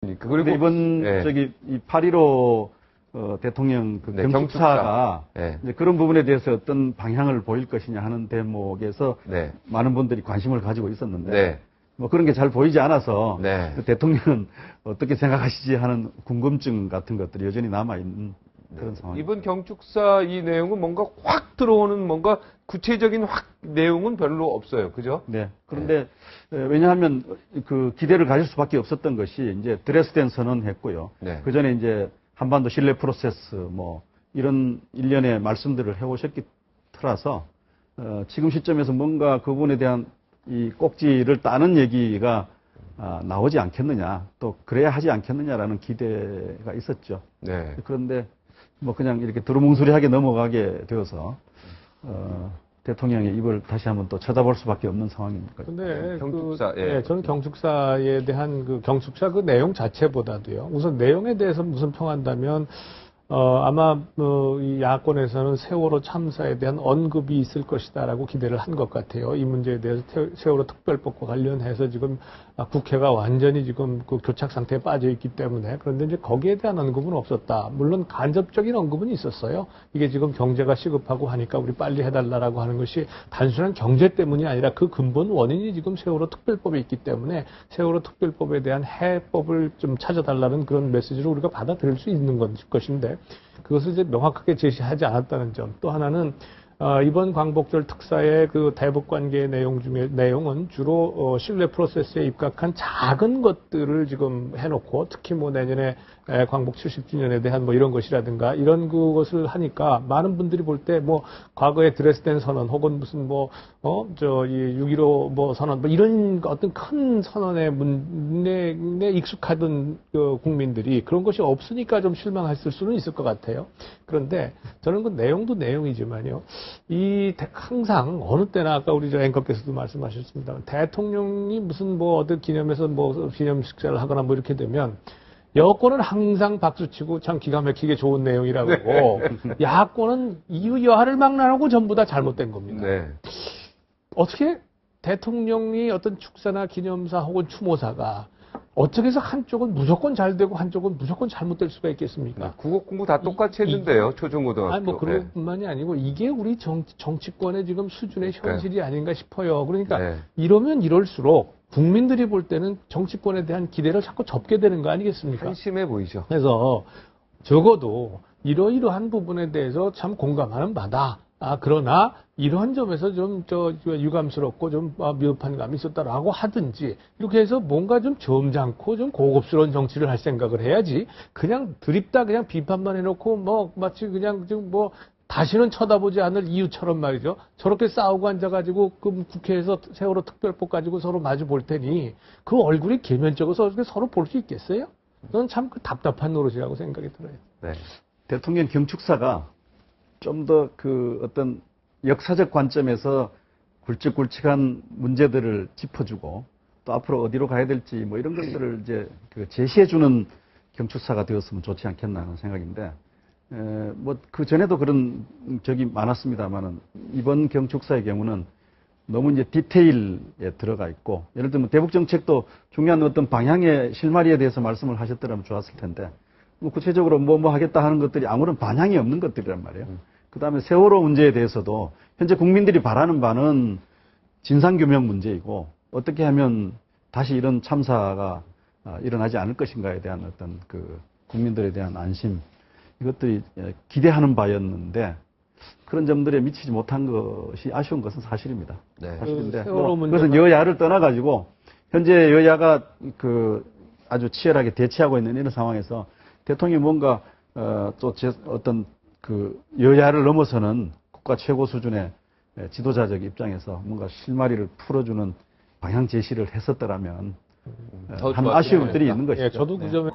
않습니까? 그리고 이번 예. 저기 이 8.15 대통령 그 네, 경축사가 예. 이제 그런 부분에 대해서 어떤 방향을 보일 것이냐 하는 대목에서 네. 많은 분들이 관심을 가지고 있었는데 네. 뭐 그런 게 잘 보이지 않아서 네. 대통령은 어떻게 생각하시지 하는 궁금증 같은 것들이 여전히 남아 있는 그런 상황입니다. 이번 경축사 이 내용은 뭔가 확 들어오는 뭔가 구체적인 내용은 별로 없어요. 그죠? 네. 그런데 왜냐하면 그 기대를 가질 수밖에 없었던 것이 이제 드레스덴 선언했고요. 네. 그 전에 이제 한반도 신뢰 프로세스 뭐 이런 일련의 말씀들을 해오셨기 터라서 지금 시점에서 뭔가 그 부분에 대한 이 꼭지를 따는 얘기가 나오지 않겠느냐, 또 그래야 하지 않겠느냐라는 기대가 있었죠. 네. 그런데 뭐 그냥 이렇게 두루뭉술하게 넘어가게 되어서 대통령의 입을 다시 한번 또 쳐다볼 수밖에 없는 상황입니다. 근데 경축사, 예, 저는 경축사에 대한 그 경축사 그 내용 자체보다도요. 우선 내용에 대해서 무슨 평한다면 아마 이 야권에서는 세월호 참사에 대한 언급이 있을 것이다라고 기대를 한 것 같아요. 이 문제에 대해서 세월호 특별법과 관련해서 지금 국회가 완전히 지금 그 교착 상태에 빠져 있기 때문에 그런데 이제 거기에 대한 언급은 없었다. 물론 간접적인 언급은 있었어요. 이게 지금 경제가 시급하고 하니까 우리 빨리 해달라라고 하는 것이 단순한 경제 때문이 아니라 그 근본 원인이 지금 세월호 특별법에 있기 때문에 세월호 특별법에 대한 해법을 좀 찾아달라는 그런 메시지를 우리가 받아들일 수 있는 것인데 그것을 이제 명확하게 제시하지 않았다는 점. 또 하나는 이번 광복절 특사의 그 대북 관계 내용은 주로 신뢰 프로세스에 입각한 작은 것들을 지금 해놓고 특히 뭐 내년에 광복 70주년에 대한 뭐 이런 것이라든가 이런 그것을 하니까 많은 분들이 볼 때 뭐 과거에 드레스덴 선언 혹은 무슨 뭐 이 6.15 뭐 선언 뭐 이런 어떤 큰 선언의 문내에 익숙하던 그 국민들이 그런 것이 없으니까 좀 실망했을 수는 있을 것 같아요. 그런데 저는 그 내용도 내용이지만요. 항상 어느 때나 아까 우리 저 앵커께서도 말씀하셨습니다. 대통령이 무슨 뭐 어떤 기념에서 뭐 기념 식사를 하거나 뭐 이렇게 되면 여권은 항상 박수치고 참 기가 막히게 좋은 내용이라고 하고 야권은 이유 여하를 막론하고 전부 다 잘못된 겁니다. 네. 어떻게 대통령이 어떤 축사나 기념사 혹은 추모사가 어떻게 해서 한쪽은 무조건 잘 되고 한쪽은 무조건 잘못될 수가 있겠습니까? 국어 공부 다 똑같이 했는데요. 초중고등학교. 아니 뭐 그런 것뿐만이 아니고 이게 우리 정치권의 지금 수준의 현실이 아닌가 싶어요. 그러니까 네. 이러면 이럴수록 국민들이 볼 때는 정치권에 대한 기대를 자꾸 접게 되는 거 아니겠습니까? 한심해 보이죠. 그래서 적어도 이러이러한 부분에 대해서 참 공감하는 바다. 그러나 이러한 점에서 좀 유감스럽고 좀 미흡한 감이 있었다라고 하든지 이렇게 해서 뭔가 좀 점잖고 좀 고급스러운 정치를 할 생각을 해야지 그냥 드립다 그냥 비판만 해놓고 뭐 마치 그냥 좀 뭐 다시는 쳐다보지 않을 이유처럼 말이죠. 저렇게 싸우고 앉아가지고 그 국회에서 세월호 특별법 가지고 서로 마주 볼 테니 그 얼굴이 계면적으로 서로 볼 수 있겠어요? 저는 참 그 답답한 노릇이라고 생각이 들어요. 네. 대통령 경축사가 좀 더 그 어떤 역사적 관점에서 굵직굵직한 문제들을 짚어주고 또 앞으로 어디로 가야 될지 뭐 이런 것들을 이제 그 제시해주는 경축사가 되었으면 좋지 않겠나 하는 생각인데 뭐 그 전에도 그런 적이 많았습니다만은 이번 경축사의 경우는 너무 이제 디테일에 들어가 있고 예를 들면 대북 정책도 중요한 어떤 방향의 실마리에 대해서 말씀을 하셨더라면 좋았을 텐데 뭐 구체적으로 뭐 하겠다 하는 것들이 아무런 반향이 없는 것들이란 말이에요. 그다음에 세월호 문제에 대해서도 현재 국민들이 바라는 바는 진상규명 문제이고 어떻게 하면 다시 이런 참사가 일어나지 않을 것인가에 대한 어떤 그 국민들에 대한 안심 이것들이 기대하는 바였는데 그런 점들에 미치지 못한 것이 아쉬운 것은 사실입니다. 네. 사실인데 그 그것은 여야를 떠나가지고 현재 여야가 그 아주 치열하게 대치하고 있는 이런 상황에서 대통령이 뭔가 또 어떤 그 여야를 넘어서는 국가 최고 수준의 지도자적 입장에서 뭔가 실마리를 풀어주는 방향 제시를 했었더라면 하는 아쉬움들이 있는 것이죠. 예, 저도 그 네. 점에